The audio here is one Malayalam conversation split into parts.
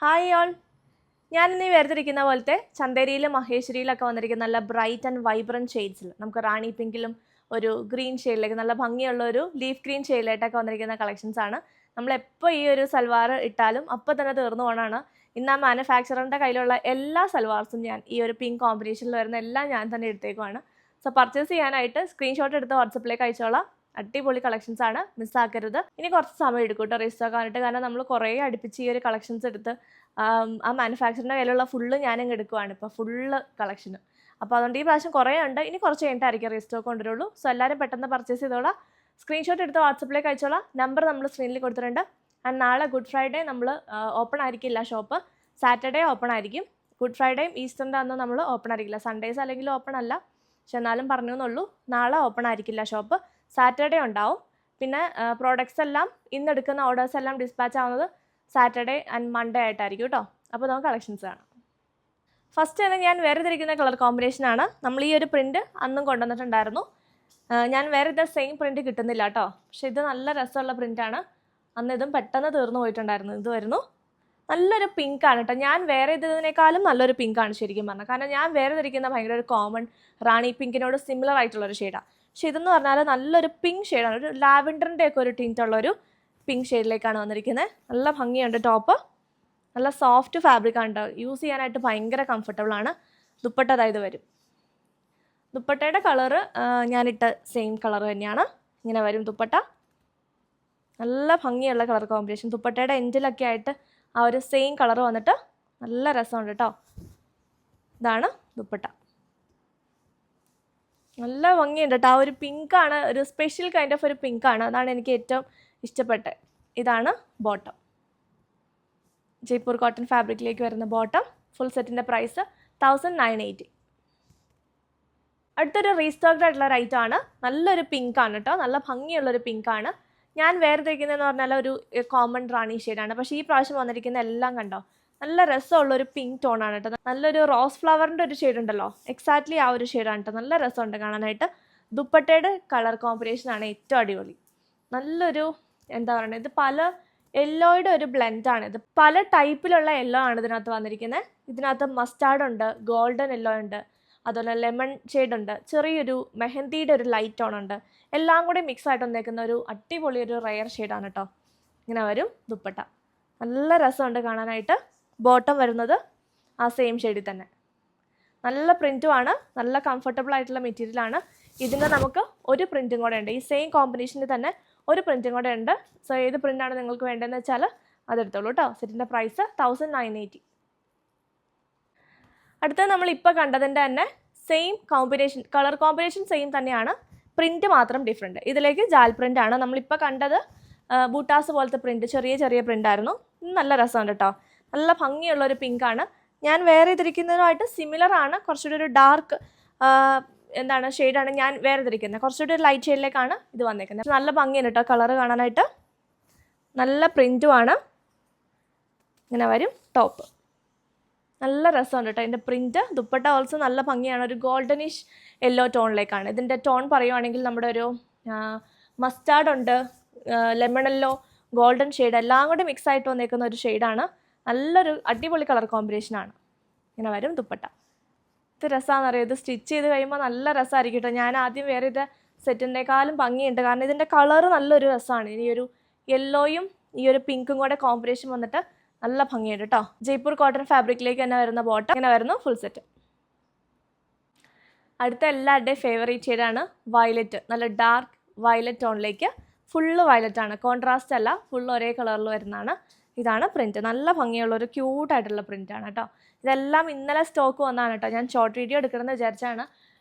Hi all. ഞാനിന്ന് ഈ വേർതിരിക്കുന്ന പോലത്തെ ചന്തേരിയിലും മഹേശ്വരിയിലൊക്കെ വന്നിരിക്കുന്ന നല്ല ബ്രൈറ്റ് ആൻഡ് വൈബ്രൻറ്റ് ഷെയ്ഡ്സിൽ നമുക്ക് റാണി പിങ്കിലും ഒരു ഗ്രീൻ ഷെയ്ഡിലേക്ക് നല്ല ഭംഗിയുള്ള ഒരു ലീഫ് ഗ്രീൻ ഷെയ്ഡിലായിട്ടൊക്കെ വന്നിരിക്കുന്ന കളക്ഷൻസ് ആണ്. നമ്മളെപ്പോൾ ഈ ഒരു സൽവാർ ഇട്ടാലും അപ്പോൾ തന്നെ തീർന്നു പോകണമാണ്. ഇന്ന് ആ മാനുഫാക്ചറിൻ്റെ കയ്യിലുള്ള എല്ലാ സൽവാർസും ഞാൻ ഈ ഒരു പിങ്ക് കോമ്പിനേഷനിൽ വരുന്ന എല്ലാം ഞാൻ തന്നെ എടുത്തേക്കുവാണ്. സോ പർച്ചേസ് ചെയ്യാനായിട്ട് സ്ക്രീൻഷോട്ട് എടുത്ത് വാട്സപ്പിലേക്ക് അയച്ചോളാം. അടിപൊളി കളക്ഷൻസ് ആണ്, മിസ്സാക്കരുത്. ഇനി കുറച്ച് സമയം എടുക്കും കേട്ടോ രജിസ്റ്റർ ആക്കാനായിട്ട്, കാരണം നമ്മൾ കുറേ അടുപ്പിച്ച് ഈ ഒരു കളക്ഷൻസ് എടുത്ത് ആ മാനുഫാക്ചറിൻ്റെ കയ്യിലുള്ള ഫുള്ള് ഞാനങ്ങ് എടുക്കുവാണ് ഇപ്പോൾ ഫുള്ള് കളക്ഷന്. അപ്പോൾ അതുകൊണ്ട് ഈ പ്രാവശ്യം കുറേ ഉണ്ട്, ഇനി കുറച്ച് കഴിഞ്ഞിട്ടായിരിക്കും രജിസ്റ്റർ കൊണ്ടുവരുള്ളൂ. സോ എല്ലാവരും പെട്ടെന്ന് പർച്ചേസ് ചെയ്തോളാം. സ്ക്രീൻഷോട്ട് എടുത്ത് വാട്സപ്പിലേക്ക് അയച്ചോളാം. നമ്പർ നമ്മൾ സ്ക്രീനിൽ കൊടുത്തിട്ടുണ്ട്. ആൻഡ് നാളെ ഗുഡ് ഫ്രൈഡേ നമ്മൾ ഓപ്പൺ ആയിരിക്കില്ല ഷോപ്പ്. സാറ്റർഡേ ഓപ്പൺ ആയിരിക്കും. ഗുഡ് ഫ്രൈഡേയും ഈസ്റ്ററിൻ്റെ അന്ന് നമ്മൾ ഓപ്പൺ ആയിരിക്കില്ല. സൺഡേസ് അല്ലെങ്കിൽ ഓപ്പൺ അല്ല, പക്ഷെ എന്നാലും പറഞ്ഞു എന്നുള്ളൂ. നാളെ ഓപ്പൺ ആയിരിക്കില്ല ഷോപ്പ്. സാറ്റർഡേ ഉണ്ടാവും. പിന്നെ പ്രോഡക്റ്റ്സ് എല്ലാം ഇന്നെടുക്കുന്ന ഓർഡേഴ്സ് എല്ലാം ഡിസ്പാച്ച് ആവുന്നത് സാറ്റർഡേ ആൻഡ് മൺഡേ ആയിട്ടായിരിക്കും കേട്ടോ. അപ്പോൾ നമുക്ക് കളക്ഷൻസ് കാണാം. ഫസ്റ്റ് തന്നെ ഞാൻ വേറെ തിരിക്കുന്ന കളർ കോമ്പിനേഷനാണ്. നമ്മൾ ഈ ഒരു പ്രിൻറ്റ് അന്നും കൊണ്ടുവന്നിട്ടുണ്ടായിരുന്നു. ഞാൻ വേറെ ഇത് സെയിം പ്രിൻറ്റ് കിട്ടുന്നില്ല കേട്ടോ, പക്ഷെ ഇത് നല്ല രസമുള്ള പ്രിൻ്റാണ്. അന്ന് ഇതും പെട്ടെന്ന് തീർന്നു പോയിട്ടുണ്ടായിരുന്നു. ഇത് വരുന്നു നല്ലൊരു പിങ്കാണ് കേട്ടോ. ഞാൻ വേറെ ഇതിനേക്കാളും നല്ലൊരു പിങ്കാണ് ശരിക്കും പറഞ്ഞാൽ. കാരണം ഞാൻ വേറെ ധരിക്കുന്ന ഭയങ്കര ഒരു കോമൺ റാണി പിങ്കിനോട് സിമിലർ ആയിട്ടുള്ളൊരു ഷെയ്ഡാണ്. പക്ഷെ ഇതെന്ന് പറഞ്ഞാൽ നല്ലൊരു പിങ്ക് ഷെയ്ഡാണ്. ഒരു ലാവൻഡറിൻ്റെ ഒക്കെ ഒരു ടിൻറ്റുള്ളൊരു പിങ്ക് ഷെയ്ഡിലേക്കാണ് വന്നിരിക്കുന്നത്. നല്ല ഭംഗിയുണ്ട്. ടോപ്പ് നല്ല സോഫ്റ്റ് ഫാബ്രിക്കാണ് കേട്ടോ. യൂസ് ചെയ്യാനായിട്ട് ഭയങ്കര കംഫർട്ടബിളാണ്. ദുപ്പട്ട അതായത് വരും. ദുപ്പട്ടയുടെ കളറ് ഞാനിട്ട സെയിം കളർ തന്നെയാണ്. ഇങ്ങനെ വരും ദുപ്പട്ട. നല്ല ഭംഗിയുള്ള കളർ കോമ്പിനേഷൻ. ദുപ്പട്ടയുടെ എൻഡിലൊക്കെ ആയിട്ട് ആ ഒരു സെയിം കളർ വന്നിട്ട് നല്ല രസമുണ്ട് കേട്ടോ. ഇതാണ് ദുപ്പട്ട. നല്ല ഭംഗിയുണ്ട് കേട്ടോ. ആ ഒരു പിങ്കാണ്, ഒരു സ്പെഷ്യൽ കൈൻഡ് ഓഫ് ഒരു പിങ്കാണ്. അതാണ് എനിക്ക് ഏറ്റവും ഇഷ്ടപ്പെട്ടത്. ഇതാണ് ബോട്ടം. ജയ്പൂർ കോട്ടൺ ഫാബ്രിക്കിലേക്ക് വരുന്ന ബോട്ടം. ഫുൾ സെറ്റിൻ്റെ പ്രൈസ് 1980. അടുത്തൊരു റീസ്റ്റോക്ഡ് ആയിട്ടുള്ള റൈറ്റ് ആണ്. നല്ലൊരു പിങ്കാണ് കേട്ടോ. നല്ല ഭംഗിയുള്ളൊരു പിങ്കാണ്. ഞാൻ വേറെ ധരിക്കുന്നതെന്ന് പറഞ്ഞാൽ ഒരു കോമൺ റാണി ഷെയ്ഡാണ്. പക്ഷേ ഈ പ്രാവശ്യം വന്നിരിക്കുന്ന എല്ലാം കണ്ടോ നല്ല രസമുള്ളൊരു പിങ്ക് ടോണാണ് കേട്ടോ. നല്ലൊരു റോസ് ഫ്ലവറിൻ്റെ ഒരു ഷെയ്ഡ് ഉണ്ടല്ലോ, എക്സാക്ട്ലി ആ ഒരു ഷെയ്ഡാണ് കേട്ടോ. നല്ല രസമുണ്ട് കാണാനായിട്ട്. ദുപ്പട്ടയുടെ കളർ കോമ്പിനേഷനാണ് ഏറ്റവും അടിപൊളി. നല്ലൊരു എന്താ പറയുക, ഇത് പല യെല്ലോയുടെ ഒരു ബ്ലെൻഡാണ്. ഇത് പല ടൈപ്പിലുള്ള യെല്ലോ ആണ് ഇതിനകത്ത് വന്നിരിക്കുന്നത്. ഇതിനകത്ത് മസ്റ്റാർഡ് ഉണ്ട്, ഗോൾഡൻ യെല്ലോ ഉണ്ട്, അതുപോലെ ലെമൺ ഷെയ്ഡ് ഉണ്ട്, ചെറിയൊരു മെഹന്തിയുടെ ഒരു ലൈറ്റ് ടോൺ ഉണ്ട്. എല്ലാം കൂടി മിക്സ് ആയിട്ട് വന്നേക്കുന്ന ഒരു അടിപൊളി ഒരു റയർ ഷെയ്ഡാണ് കേട്ടോ. ഇങ്ങനെ വരും ദുപ്പട്ട. നല്ല രസമുണ്ട് കാണാനായിട്ട്. ബോട്ടം വരുന്നത് ആ സെയിം ഷെയ്ഡിൽ തന്നെ. നല്ല പ്രിൻറ്റുമാണ്, നല്ല കംഫർട്ടബിൾ ആയിട്ടുള്ള മെറ്റീരിയലാണ്. ഇതിന് നമുക്ക് ഒരു പ്രിൻറ്റും കൂടെ ഉണ്ട്. ഈ സെയിം കോമ്പിനേഷനിൽ തന്നെ ഒരു പ്രിൻറ്റും കൂടെ ഉണ്ട്. സോ ഏത് പ്രിൻ്റാണ് നിങ്ങൾക്ക് വേണ്ടതെന്ന് വെച്ചാൽ അതെടുത്തോളൂ കേട്ടോ. സെറ്റിൻ്റെ പ്രൈസ് 1980. അടുത്തത് നമ്മൾ ഇപ്പോൾ കണ്ടതിൻ്റെ തന്നെ same combination, colour combination same തന്നെയാണ്, പ്രിൻറ്റ് മാത്രം ഡിഫറെൻറ്റ്. ഇതിലേക്ക് ജാൽ പ്രിൻ്റാണ്. നമ്മളിപ്പോൾ കണ്ടത് ബൂട്ടാസ് പോലത്തെ പ്രിൻറ്റ്, ചെറിയ ചെറിയ പ്രിൻ്റായിരുന്നു. നല്ല രസമുണ്ട് കേട്ടോ. നല്ല ഭംഗിയുള്ളൊരു പിങ്കാണ്. ഞാൻ വേറെ ഇതിരിക്കുന്നതിനുമായിട്ട് സിമിലർ ആണ്. കുറച്ചുകൂടി ഒരു ഡാർക്ക് എന്താണ് ഷെയ്ഡാണ് ഞാൻ വേറെ ഇതിരിക്കുന്നത്. കുറച്ചുകൂടി ഒരു ലൈറ്റ് ഷെയ്ഡിലേക്കാണ് ഇത് വന്നേക്കുന്നത്. നല്ല ഭംഗിയുണ്ട് കേട്ടോ കളറ് കാണാനായിട്ട്. നല്ല പ്രിൻറ്റുമാണ്. ഇങ്ങനെ വരും ടോപ്പ്. നല്ല രസമുണ്ട് കേട്ടോ ഇതിൻ്റെ പ്രിൻറ്റ്. ദുപ്പട്ട ഓൾസോ നല്ല ഭംഗിയാണ്. ഒരു ഗോൾഡനിഷ് യെല്ലോ ടോണിലേക്കാണ് ഇതിൻ്റെ ടോൺ പറയുവാണെങ്കിൽ. നമ്മുടെ ഒരു മസ്റ്റാർഡ് ഉണ്ട്, ലെമൺ യെല്ലോ, ഗോൾഡൻ ഷെയ്ഡ് എല്ലാം കൂടി മിക്സ് ആയിട്ട് വന്നേക്കുന്ന ഒരു ഷെയ്ഡാണ്. നല്ലൊരു അടിപൊളി കളർ കോമ്പിനേഷനാണ്. ഇങ്ങനെ വരും ദുപ്പട്ട. ഇത് രസമാണെന്ന് അറിയാം. ഇത് സ്റ്റിച്ച് ചെയ്ത് കഴിയുമ്പോൾ നല്ല രസമായിരിക്കും കേട്ടോ. ഞാൻ ആദ്യം വേറെ ഇത് സെറ്റിൻ്റെക്കാളും ഭംഗിയുണ്ട്, കാരണം ഇതിൻ്റെ കളറ് നല്ലൊരു രസമാണ്. ഇനി ഒരു യെല്ലോയും ഈ ഒരു പിങ്കും കൂടെ കോമ്പിനേഷൻ വന്നിട്ട് നല്ല ഭംഗിയുണ്ട് കേട്ടോ. ജയ്പൂർ കോട്ടൺ ഫാബ്രിക്കിലേക്ക് തന്നെ വരുന്ന ബോട്ടം. ഇങ്ങനെ വരുന്നു ഫുൾ സെറ്റ്. അടുത്ത എല്ലാവരുടെയും ഫേവറേറ്റ് ഷെയ്ഡാണ് വയലറ്റ്. നല്ല ഡാർക്ക് വയലറ്റ് ടോണിലേക്ക്. ഫുള്ള് വയലറ്റ് ആണ്, കോൺട്രാസ്റ്റ് അല്ല, ഫുള്ള് ഒരേ കളറിൽ വരുന്നതാണ്. ഇതാണ് പ്രിൻറ്റ്. നല്ല ഭംഗിയുള്ളൊരു ക്യൂട്ടായിട്ടുള്ള പ്രിൻ്റാണ് കേട്ടോ. ഇതെല്ലാം ഇന്നലെ സ്റ്റോക്ക് വന്നതാണ് കേട്ടോ. ഞാൻ ഷോർട്ട് വീഡിയോ എടുക്കണമെന്ന് വിചാരിച്ചാണ്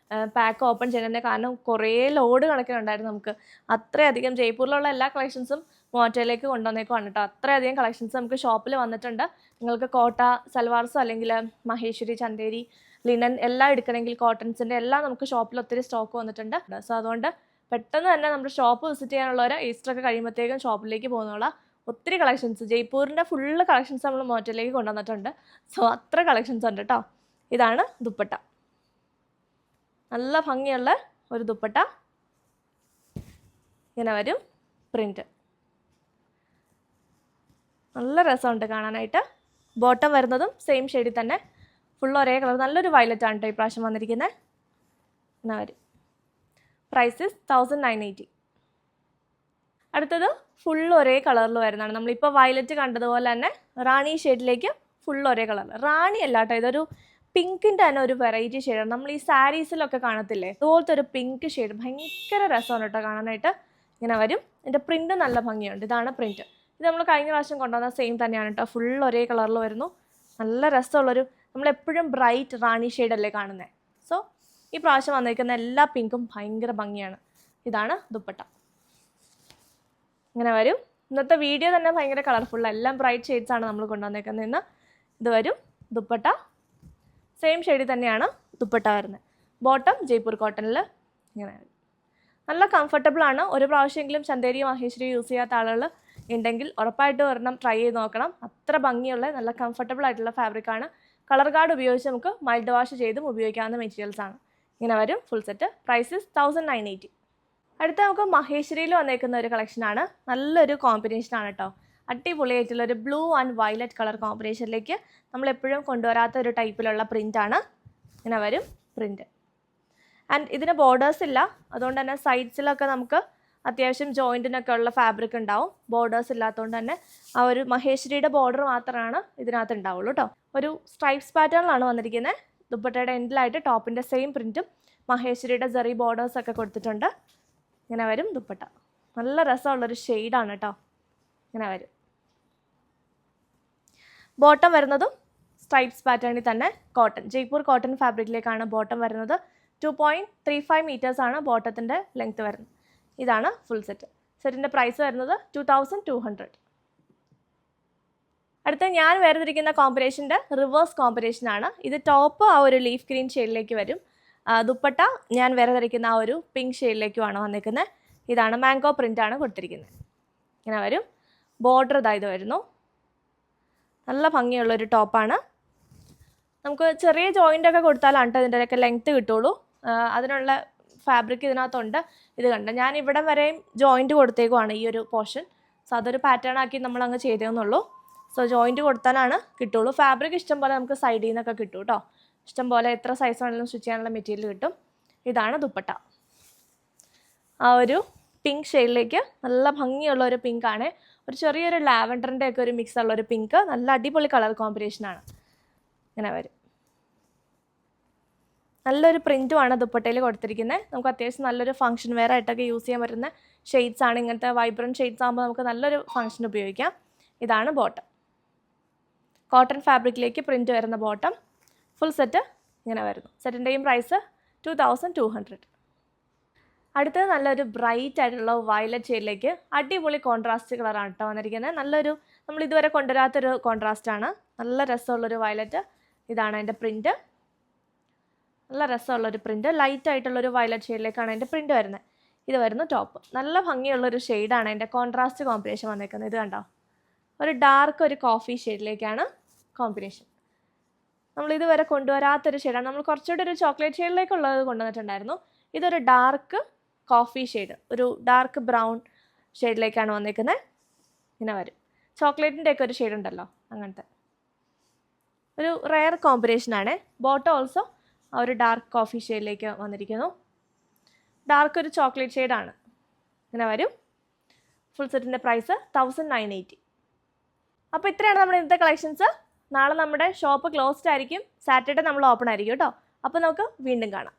പാക്ക് ഓപ്പൺ ചെയ്യുന്നത്. കാരണം കുറേ ലോഡ് കണക്കിനുണ്ടായിരുന്നു നമുക്ക്. അത്രയധികം ജയ്പൂരിലുള്ള എല്ലാ കളക്ഷൻസും മോറ്റോയിലേക്ക് കൊണ്ടുവന്നേക്കുവാണ് കേട്ടോ. അത്രയധികം കളക്ഷൻസ് നമുക്ക് ഷോപ്പിൽ വന്നിട്ടുണ്ട്. നിങ്ങൾക്ക് കോട്ട സൽവാർസോ അല്ലെങ്കിൽ മഹേശ്വരി, ചന്തേരി, ലിനൻ എല്ലാം എടുക്കണമെങ്കിൽ കോട്ടൺസിൻ്റെ എല്ലാം നമുക്ക് ഷോപ്പിൽ ഒത്തിരി സ്റ്റോക്ക് വന്നിട്ടുണ്ട്. സോ അതുകൊണ്ട് പെട്ടെന്ന് തന്നെ നമ്മുടെ ഷോപ്പ് വിസിറ്റ് ചെയ്യാനുള്ളവർ ഈസ്റ്ററൊക്കെ കഴിയുമ്പോഴത്തേക്കും ഷോപ്പിലേക്ക് പോകുന്നുള്ള ഒത്തിരി കളക്ഷൻസ്, ജയ്പൂരിൻ്റെ ഫുള്ള് കളക്ഷൻസ് നമ്മൾ മോറ്റോയിലേക്ക് കൊണ്ടുവന്നിട്ടുണ്ട്. സോ അത്ര കളക്ഷൻസ് ഉണ്ട് കേട്ടോ. ഇതാണ് ദുപ്പട്ട. നല്ല ഭംഗിയുള്ള ഒരു ദുപ്പട്ട. ഇങ്ങനെ വരും പ്രിൻറ്റ്. നല്ല രസമുണ്ട് കാണാനായിട്ട്. ബോട്ടം വരുന്നതും സെയിം ഷെയ്ഡിൽ തന്നെ ഫുൾ ഒരേ കളർ, നല്ലൊരു വയലറ്റ് ആണ് കേട്ടോ ഈ പ്രാവശ്യം വന്നിരിക്കുന്നത്. എന്നാ വരും. പ്രൈസ് 1980. അടുത്തത് ഫുൾ ഒരേ കളറിൽ വരുന്നതാണ്. നമ്മളിപ്പോൾ വയലറ്റ് കണ്ടതുപോലെ തന്നെ റാണി ഷെയ്ഡിലേക്ക് ഫുൾ ഒരേ കളർ. റാണി അല്ല കേട്ടോ, ഇതൊരു പിങ്കിൻ്റെ തന്നെ ഒരു വെറൈറ്റി ഷെയ്ഡാണ്. നമ്മൾ ഈ സാരീസിലൊക്കെ കാണത്തില്ലേ, അതുപോലത്തെ ഒരു പിങ്ക് ഷെയ്ഡ്. ഭയങ്കര രസമാണ് കേട്ടോ കാണാനായിട്ട്. ഇങ്ങനെ വരും. ഇതിൻ്റെ പ്രിൻ്റ് നല്ല ഭംഗിയുണ്ട്. ഇതാണ് പ്രിൻറ്റ്. ഇത് നമ്മൾ കഴിഞ്ഞ പ്രാവശ്യം കൊണ്ടുവന്ന സെയിം തന്നെയാണ് കേട്ടോ. ഫുൾ ഒരേ കളറിൽ വരുന്നു. നല്ല രസമുള്ളൊരു, നമ്മളെപ്പോഴും ബ്രൈറ്റ് റാണി ഷെയ്ഡല്ലേ കാണുന്നത്. സോ ഈ പ്രാവശ്യം വന്നിരിക്കുന്ന എല്ലാ പിങ്കും ഭയങ്കര ഭംഗിയാണ്. ഇതാണ് ദുപ്പട്ട. ഇങ്ങനെ വരും. ഇന്നത്തെ വീഡിയോ തന്നെ ഭയങ്കര കളർഫുൾ, എല്ലാം ബ്രൈറ്റ് ഷെയ്ഡ്സ് ആണ് നമ്മൾ കൊണ്ടുവന്നേക്കുന്നത് ഇന്ന്. ഇത് വരും ദുപ്പട്ട. സെയിം ഷെയ്ഡിൽ തന്നെയാണ് ദുപ്പട്ട വരുന്നത്. ബോട്ടം ജയ്പൂർ കോട്ടണിൽ ഇങ്ങനെ വരും. നല്ല കംഫർട്ടബിൾ ആണ്. ഒരു പ്രാവശ്യമെങ്കിലും ചന്തേരി മഹേശ്വരി യൂസ് ചെയ്യാത്ത ആളുകൾ ഉണ്ടെങ്കിൽ ഉറപ്പായിട്ട് ഒരെണ്ണം ട്രൈ ചെയ്ത് നോക്കണം. അത്ര ഭംഗിയുള്ള നല്ല കംഫർട്ടബിൾ ആയിട്ടുള്ള ഫാബ്രിക്കാണ്. കളർ ഗാർഡ് ഉപയോഗിച്ച് നമുക്ക് മൈൽഡ് വാഷ് ചെയ്തും ഉപയോഗിക്കാവുന്ന മെറ്റീരിയൽസ് ആണ്. ഇങ്ങനെ വരും ഫുൾ സെറ്റ്. പ്രൈസ് 1980. അടുത്ത നമുക്ക് മഹേശ്വരിയിൽ വന്നേക്കുന്ന ഒരു കളക്ഷനാണ്. നല്ലൊരു കോമ്പിനേഷനാണ് കേട്ടോ. അടിപൊളിയായിട്ടുള്ള ഒരു ബ്ലൂ ആൻഡ് വയലറ്റ് കളർ കോമ്പിനേഷനിലേക്ക് നമ്മളെപ്പോഴും കൊണ്ടുവരാത്ത ഒരു ടൈപ്പിലുള്ള പ്രിൻ്റാണ്. ഇങ്ങനെ വരും പ്രിൻ്റ്. ആൻഡ് ഇതിന് ബോർഡേഴ്സ് ഇല്ല, അതുകൊണ്ട് തന്നെ സൈഡ്സിലൊക്കെ നമുക്ക് അത്യാവശ്യം ജോയിൻറ്റിനൊക്കെ ഉള്ള ഫാബ്രിക് ഉണ്ടാവും. ബോർഡേഴ്സ് ഇല്ലാത്തതുകൊണ്ട് തന്നെ ആ ഒരു മഹേശ്വരിയുടെ ബോർഡർ മാത്രമാണ് ഇതിനകത്ത് ഉണ്ടാവുള്ളൂ കേട്ടോ. ഒരു സ്ട്രൈപ്സ് പാറ്റേണിലാണ് വന്നിരിക്കുന്നത്. ദുപ്പട്ടയുടെ എൻഡിലായിട്ട് ടോപ്പിൻ്റെ സെയിം പ്രിൻറ്റും മഹേശ്വരിയുടെ ജെറി ബോർഡേഴ്സൊക്കെ കൊടുത്തിട്ടുണ്ട്. ഇങ്ങനെ വരും ദുപ്പട്ട. നല്ല രസമുള്ളൊരു ഷെയ്ഡാണ് കേട്ടോ. ഇങ്ങനെ വരും. ബോട്ടം വരുന്നതും സ്ട്രൈപ്സ് പാറ്റേണിൽ തന്നെ കോട്ടൺ, ജയ്പൂർ കോട്ടൺ ഫാബ്രിക്കിലേക്കാണ് ബോട്ടം വരുന്നത്. 2.35 മീറ്റേഴ്സ് ആണ് ബോട്ടത്തിൻ്റെ ലെങ്ത് വരുന്നത്. ഇതാണ് ഫുൾ സെറ്റ്. സെറ്റിൻ്റെ പ്രൈസ് വരുന്നത് 2200. അടുത്ത ഞാൻ വേർതിരിക്കുന്ന കോമ്പിനേഷൻ്റെ റിവേഴ്സ് കോമ്പിനേഷനാണ്. ഇത് ടോപ്പ് ആ ഒരു ലീഫ് ഗ്രീൻ ഷെയ്ഡിലേക്ക് വരും. ദുപ്പട്ട ഞാൻ വേർതിരിക്കുന്ന ആ ഒരു പിങ്ക് ഷെയ്ഡിലേക്കുമാണ് വന്നിരിക്കുന്നത്. ഇതാണ് മാംഗോ പ്രിൻ്റാണ് കൊടുത്തിരിക്കുന്നത്. ഇങ്ങനെ വരും. ബോർഡർ ഇതായത് വരുന്നു. നല്ല ഭംഗിയുള്ളൊരു ടോപ്പാണ്. നമുക്ക് ചെറിയ ജോയിൻ്റൊക്കെ കൊടുത്താലാണ് ഇതിൻ്റെയൊക്കെ ലെങ്ത്ത് കിട്ടുള്ളൂ. അതിനുള്ള ഫാബ്രിക് ഇതിനകത്തുണ്ട്. ഇത് കണ്ട ഞാൻ ഇവിടെ വരെയും ജോയിൻറ്റ് കൊടുത്തേക്കുവാണ് ഈ ഒരു പോർഷൻ. സോ അതൊരു പാറ്റേൺ ആക്കി നമ്മളങ്ങ് ചെയ്തേന്നുള്ളൂ. സോ ജോയിൻറ്റ് കൊടുത്താലാണ് കിട്ടുള്ളൂ. ഫാബ്രിക് ഇഷ്ടം പോലെ നമുക്ക് സൈഡിൽ നിന്നൊക്കെ കിട്ടും കേട്ടോ. ഇഷ്ടം പോലെ എത്ര സൈസ് വേണമെങ്കിലും സ്റ്റിച്ച് ചെയ്യാനുള്ള മെറ്റീരിയൽ കിട്ടും. ഇതാണ് ദുപ്പട്ട. ആ ഒരു പിങ്ക് ഷെയ്ഡിലേക്ക് നല്ല ഭംഗിയുള്ള ഒരു പിങ്കാണ്. ഒരു ചെറിയൊരു ലാവൻഡറിൻ്റെ ഒക്കെ ഒരു മിക്സ് ഉള്ളൊരു പിങ്ക്. നല്ല അടിപൊളി കളർ കോമ്പിനേഷനാണ്. ഇങ്ങനെ വരും. നല്ലൊരു പ്രിൻറ്റുമാണ് ദുപ്പട്ടയിൽ കൊടുത്തിരിക്കുന്നത്. നമുക്ക് അത്യാവശ്യം നല്ലൊരു ഫംഗ്ഷൻ വെയർ ആയിട്ടൊക്കെ യൂസ് ചെയ്യാൻ പറ്റുന്ന ഷെയ്ഡ്സ് ആണ്. ഇങ്ങനത്തെ വൈബ്രൻറ്റ് ഷെയ്ഡ്സ് ആകുമ്പോൾ നമുക്ക് നല്ലൊരു ഫംഗ്ഷൻ ഉപയോഗിക്കാം. ഇതാണ് ബോട്ടം. കോട്ടൺ ഫാബ്രിക്കിലേക്ക് പ്രിൻറ്റ് വരുന്ന ബോട്ടം. ഫുൾ സെറ്റ് ഇങ്ങനെ വരുന്നു. സെറ്റിൻ്റെയും പ്രൈസ് 2200. അടുത്തത് നല്ലൊരു ബ്രൈറ്റ് ആയിട്ടുള്ള വയലറ്റ് ഷെയ്ഡിലേക്ക് അടിപൊളി കോൺട്രാസ്റ്റ് കളറാണ് കേട്ടോ വന്നിരിക്കുന്നത്. നല്ലൊരു, നമ്മൾ ഇതുവരെ കൊണ്ടുവരാത്തൊരു കോൺട്രാസ്റ്റാണ്. നല്ല രസമുള്ളൊരു വയലറ്റ്. ഇതാണ് അതിൻ്റെ പ്രിൻറ്റ്. നല്ല രസമുള്ളൊരു പ്രിൻറ്റ്. ലൈറ്റ് ആയിട്ടുള്ളൊരു വയലറ്റ് ഷെയ്ഡിലേക്കാണ് അതിൻ്റെ പ്രിൻറ്റ് വരുന്നത്. ഇത് വരുന്നു ടോപ്പ്. നല്ല ഭംഗിയുള്ളൊരു ഷെയ്ഡാണ് അതിൻ്റെ കോൺട്രാസ്റ്റ് കോമ്പിനേഷൻ വന്നിരിക്കുന്നത്. ഇത് കണ്ടോ, ഒരു ഡാർക്ക് ഒരു കോഫി ഷെയ്ഡിലേക്കാണ് കോമ്പിനേഷൻ. നമ്മൾ ഇതുവരെ കൊണ്ടുവരാത്തൊരു ഷെയ്ഡാണ്. നമ്മൾ കുറച്ചുകൂടി ഒരു ചോക്ലേറ്റ് ഷെയ്ഡിലേക്കുള്ളത് കൊണ്ടുവന്നിട്ടുണ്ടായിരുന്നു. ഇതൊരു ഡാർക്ക് കോഫി ഷെയ്ഡ്, ഒരു ഡാർക്ക് ബ്രൗൺ ഷെയ്ഡിലേക്കാണ് വന്നിരിക്കുന്നത്. ഇങ്ങനെ വരും. ചോക്ലേറ്റിൻ്റെ ഒക്കെ ഒരു ഷെയ്ഡ് ഉണ്ടല്ലോ, അങ്ങനത്തെ ഒരു റെയർ കോമ്പിനേഷനാണ്. ബോട്ടം ഓൾസോ ആ ഒരു ഡാർക്ക് കോഫി ഷെയ്ഡിലേക്ക് വന്നിരിക്കുന്നു. ഡാർക്ക് ഒരു ചോക്ലേറ്റ് ഷെയ്ഡാണ്. ഇങ്ങനെ വരും. ഫുൾ സെറ്റിൻ്റെ പ്രൈസ് 1980. അപ്പോൾ ഇത്രയാണ് നമ്മുടെ ഇന്നത്തെ കളക്ഷൻസ്. നാളെ നമ്മുടെ ഷോപ്പ് ക്ലോസ്ഡ് ആയിരിക്കും. സാറ്റർഡേ നമ്മൾ ഓപ്പൺ ആയിരിക്കും കേട്ടോ. അപ്പോൾ നമുക്ക് വീണ്ടും കാണാം.